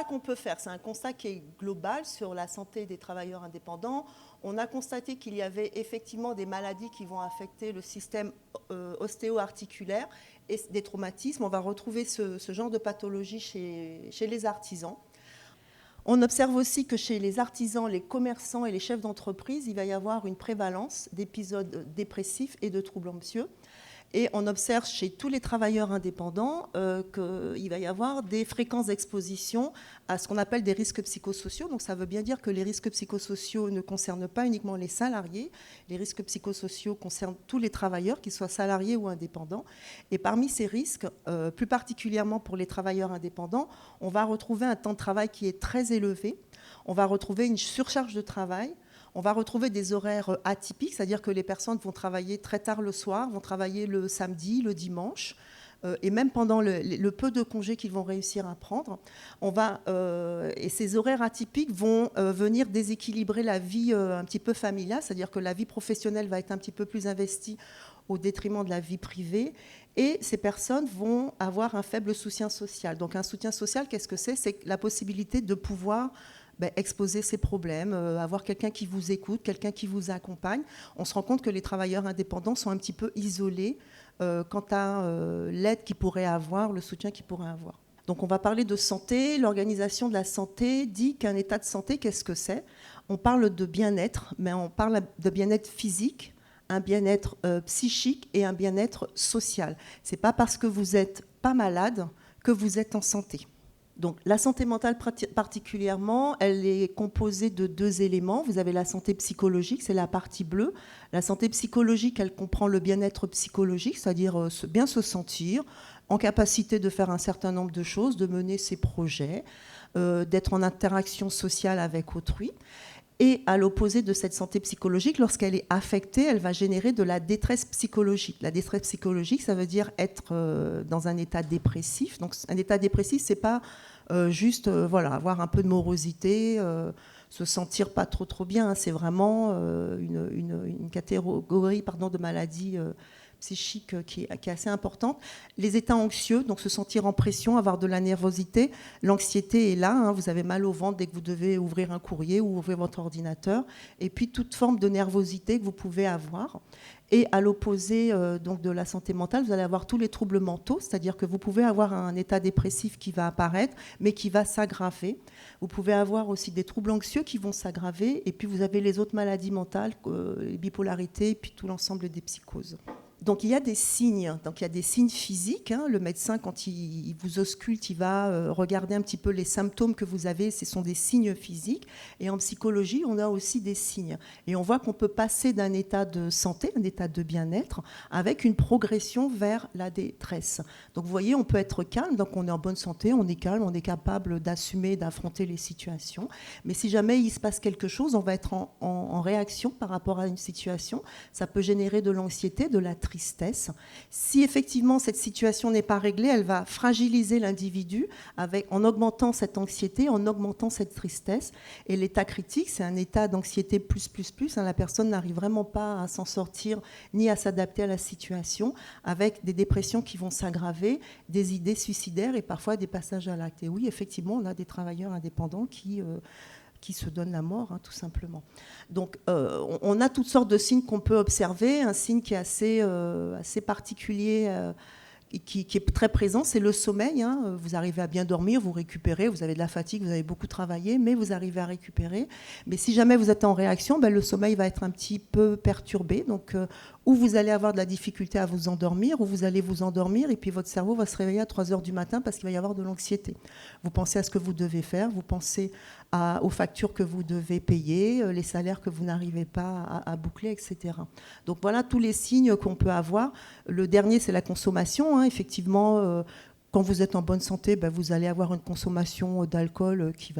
constat qu'on peut faire, c'est un constat qui est global sur la santé des travailleurs indépendants. On a constaté qu'il y avait effectivement des maladies qui vont affecter le système ostéo-articulaire et des traumatismes. On va retrouver ce genre de pathologie chez les artisans. On observe aussi que chez les artisans, les commerçants et les chefs d'entreprise, il va y avoir une prévalence d'épisodes dépressifs et de troubles anxieux. Et on observe chez tous les travailleurs indépendants qu'il va y avoir des fréquences d'exposition à ce qu'on appelle des risques psychosociaux. Donc ça veut bien dire que les risques psychosociaux ne concernent pas uniquement les salariés. Les risques psychosociaux concernent tous les travailleurs, qu'ils soient salariés ou indépendants. Et parmi ces risques, plus particulièrement pour les travailleurs indépendants, on va retrouver un temps de travail qui est très élevé. On va retrouver une surcharge de travail. On va retrouver des horaires atypiques, c'est-à-dire que les personnes vont travailler très tard le soir, vont travailler le samedi, le dimanche, et même pendant le peu de congés qu'ils vont réussir à prendre. Et ces horaires atypiques vont venir déséquilibrer la vie un petit peu familiale, c'est-à-dire que la vie professionnelle va être un petit peu plus investie au détriment de la vie privée. Et ces personnes vont avoir un faible soutien social. Donc un soutien social, qu'est-ce que c'est ? C'est la possibilité de pouvoir exposer ses problèmes, avoir quelqu'un qui vous écoute, quelqu'un qui vous accompagne. On se rend compte que les travailleurs indépendants sont un petit peu isolés quant à l'aide qu'ils pourraient avoir, le soutien qu'ils pourraient avoir. Donc on va parler de santé. L'organisation de la santé dit qu'un état de santé, qu'est-ce que c'est ? On parle de bien-être, mais on parle de bien-être physique, un bien-être psychique et un bien-être social. Ce n'est pas parce que vous n'êtes pas malade que vous êtes en santé. Donc, la santé mentale particulièrement, elle est composée de 2 éléments. Vous avez la santé psychologique, c'est la partie bleue. La santé psychologique, elle comprend le bien-être psychologique, c'est-à-dire bien se sentir, en capacité de faire un certain nombre de choses, de mener ses projets, d'être en interaction sociale avec autrui. Et à l'opposé de cette santé psychologique, lorsqu'elle est affectée, elle va générer de la détresse psychologique. La détresse psychologique, ça veut dire être dans un état dépressif. Donc un état dépressif, c'est pas juste avoir un peu de morosité, se sentir pas trop bien. Hein. C'est vraiment une catégorie de maladie psychique qui est assez importante. Les états anxieux, donc se sentir en pression, avoir de la nervosité. L'anxiété est là, hein, vous avez mal au ventre dès que vous devez ouvrir un courrier ou ouvrir votre ordinateur. Et puis toute forme de nervosité que vous pouvez avoir. Et à l'opposé donc de la santé mentale, vous allez avoir tous les troubles mentaux, c'est-à-dire que vous pouvez avoir un état dépressif qui va apparaître, mais qui va s'aggraver. Vous pouvez avoir aussi des troubles anxieux qui vont s'aggraver. Et puis vous avez les autres maladies mentales, les bipolarités, et puis tout l'ensemble des psychoses. Donc il y a des signes, physiques. Hein. Le médecin, quand il vous ausculte, il va regarder un petit peu les symptômes que vous avez. Ce sont des signes physiques. Et en psychologie, on a aussi des signes. Et on voit qu'on peut passer d'un état de santé, un état de bien-être, avec une progression vers la détresse. Donc vous voyez, on peut être calme, donc on est en bonne santé, on est calme, on est capable d'assumer, d'affronter les situations. Mais si jamais il se passe quelque chose, on va être en réaction par rapport à une situation. Ça peut générer de l'anxiété, de la tristesse. Si effectivement cette situation n'est pas réglée, elle va fragiliser l'individu en augmentant cette anxiété, en augmentant cette tristesse. Et l'état critique, c'est un état d'anxiété plus. Hein, la personne n'arrive vraiment pas à s'en sortir ni à s'adapter à la situation, avec des dépressions qui vont s'aggraver, des idées suicidaires et parfois des passages à l'acte. Et oui, effectivement, on a des travailleurs indépendants qui se donnent la mort, hein, tout simplement. Donc, on a toutes sortes de signes qu'on peut observer. Un signe qui est assez particulier, qui est très présent, c'est le sommeil. Hein. Vous arrivez à bien dormir, vous récupérez, vous avez de la fatigue, vous avez beaucoup travaillé, mais vous arrivez à récupérer. Mais si jamais vous êtes en réaction, le sommeil va être un petit peu perturbé. Donc, ou vous allez avoir de la difficulté à vous endormir, ou vous allez vous endormir, et puis votre cerveau va se réveiller à 3 heures du matin parce qu'il va y avoir de l'anxiété. Vous pensez à ce que vous devez faire, vous pensez aux factures que vous devez payer, les salaires que vous n'arrivez pas à boucler, etc. Donc voilà tous les signes qu'on peut avoir. Le dernier, c'est la consommation. Hein. Effectivement, quand vous êtes en bonne santé, vous allez avoir une consommation d'alcool qui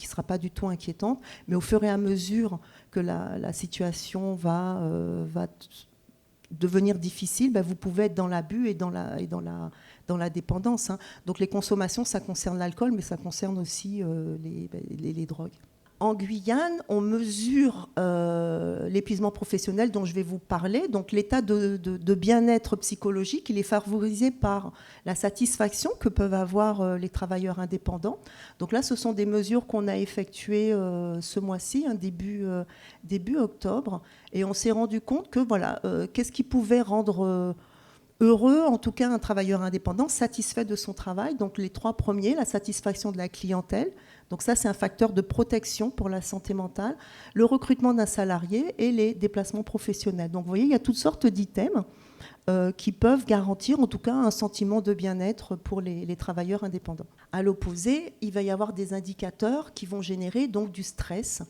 sera pas du tout inquiétante. Mais au fur et à mesure que la situation va devenir difficile, vous pouvez être dans l'abus et dans la dépendance. Hein. Donc les consommations, ça concerne l'alcool, mais ça concerne aussi les drogues. En Guyane, on mesure l'épuisement professionnel dont je vais vous parler. Donc l'état de bien-être psychologique, il est favorisé par la satisfaction que peuvent avoir les travailleurs indépendants. Donc là, ce sont des mesures qu'on a effectuées ce mois-ci, début octobre. Et on s'est rendu compte que voilà, qu'est-ce qui pouvait rendre heureux, en tout cas un travailleur indépendant, satisfait de son travail. Donc les 3 premiers, la satisfaction de la clientèle. Donc ça, c'est un facteur de protection pour la santé mentale, le recrutement d'un salarié et les déplacements professionnels. Donc vous voyez, il y a toutes sortes d'items qui peuvent garantir en tout cas un sentiment de bien-être pour les travailleurs indépendants. À l'opposé, il va y avoir des indicateurs qui vont générer donc du stress.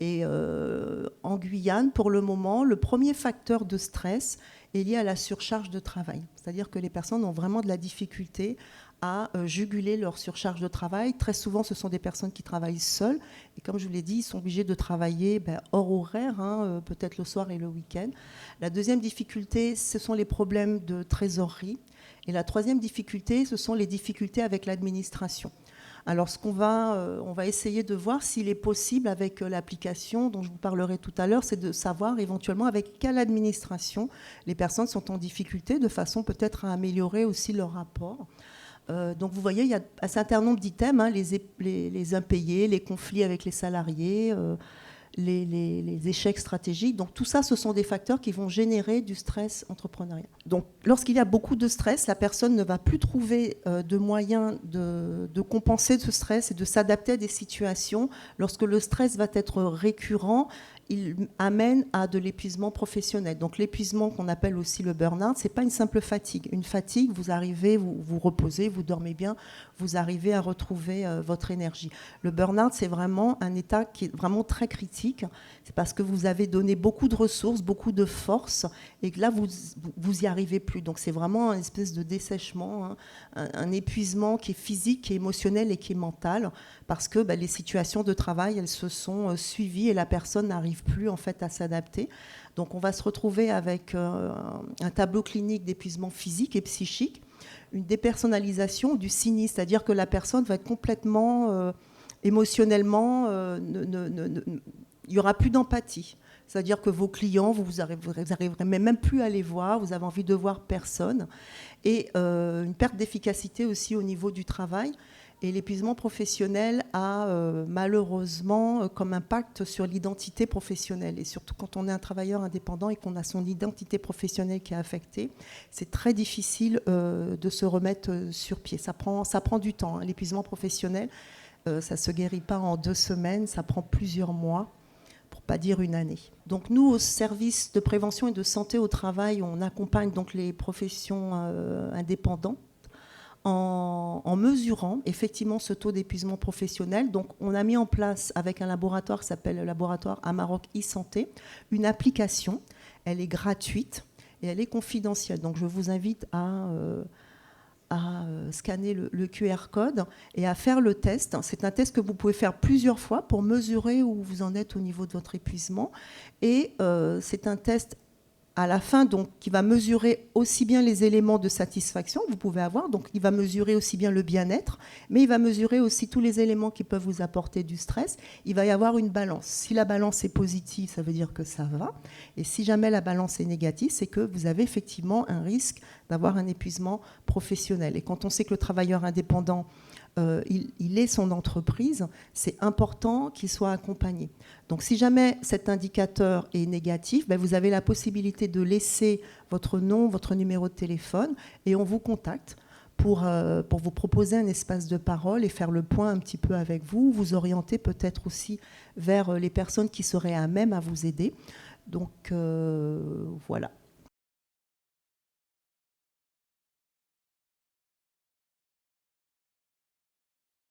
Et en Guyane, pour le moment, le premier facteur de stress est lié à la surcharge de travail. C'est-à-dire que les personnes ont vraiment de la difficulté à juguler leur surcharge de travail. Très souvent, ce sont des personnes qui travaillent seules. Et comme je vous l'ai dit, ils sont obligés de travailler hors horaire, peut-être le soir et le week-end. La deuxième difficulté, ce sont les problèmes de trésorerie. Et la troisième difficulté, ce sont les difficultés avec l'administration. Alors, on va essayer de voir s'il est possible avec l'application dont je vous parlerai tout à l'heure, c'est de savoir éventuellement avec quelle administration les personnes sont en difficulté, de façon peut-être à améliorer aussi leur rapport. Donc vous voyez, il y a un certain nombre d'items, les impayés, les conflits avec les salariés, les échecs stratégiques. Donc tout ça, ce sont des facteurs qui vont générer du stress entrepreneurial. Donc lorsqu'il y a beaucoup de stress, la personne ne va plus trouver de moyens de compenser ce stress et de s'adapter à des situations. Lorsque le stress va être récurrent, il amène à de l'épuisement professionnel. Donc l'épuisement qu'on appelle aussi le burn-out, ce n'est pas une simple fatigue. Une fatigue, vous arrivez, vous reposez, vous dormez bien, vous arrivez à retrouver votre énergie. Le burn-out, c'est vraiment un état qui est vraiment très critique. C'est parce que vous avez donné beaucoup de ressources, beaucoup de force, et que là, vous y arrivez plus. Donc c'est vraiment une espèce de dessèchement, un épuisement qui est physique, qui est émotionnel et qui est mental, parce que les situations de travail, elles se sont suivies et la personne n'arrive plus en fait à s'adapter. Donc on va se retrouver avec un tableau clinique d'épuisement physique et psychique, une dépersonnalisation du cynisme, c'est-à-dire que la personne va être complètement émotionnellement, il n'y aura plus d'empathie. C'est-à-dire que vos clients, vous n'arriverez même plus à les voir, vous avez envie de voir personne. Et une perte d'efficacité aussi au niveau du travail. Et l'épuisement professionnel a malheureusement comme impact sur l'identité professionnelle. Et surtout quand on est un travailleur indépendant et qu'on a son identité professionnelle qui est affectée, c'est très difficile de se remettre sur pied. Ça prend du temps. L'épuisement professionnel, ça ne se guérit pas en 2 semaines, ça prend plusieurs mois, pour pas dire une année. Donc nous, au service de prévention et de santé au travail, on accompagne donc les professions indépendantes en mesurant effectivement ce taux d'épuisement professionnel. Donc on a mis en place avec un laboratoire qui s'appelle le laboratoire Amarok e-Santé une application. Elle est gratuite et elle est confidentielle. Donc je vous invite à scanner le QR code et à faire le test. C'est un test que vous pouvez faire plusieurs fois pour mesurer où vous en êtes au niveau de votre épuisement. Et c'est un test à la fin, donc, qui va mesurer aussi bien les éléments de satisfaction que vous pouvez avoir, donc il va mesurer aussi bien le bien-être, mais il va mesurer aussi tous les éléments qui peuvent vous apporter du stress. Il va y avoir une balance. Si la balance est positive, ça veut dire que ça va, et si jamais la balance est négative, c'est que vous avez effectivement un risque d'avoir un épuisement professionnel. Et quand on sait que le travailleur indépendant, il est son entreprise, c'est important qu'il soit accompagné. Donc si jamais cet indicateur est négatif, vous avez la possibilité de laisser votre nom, votre numéro de téléphone et on vous contacte pour vous proposer un espace de parole et faire le point un petit peu avec vous, vous orienter peut-être aussi vers les personnes qui seraient à même à vous aider. Donc voilà.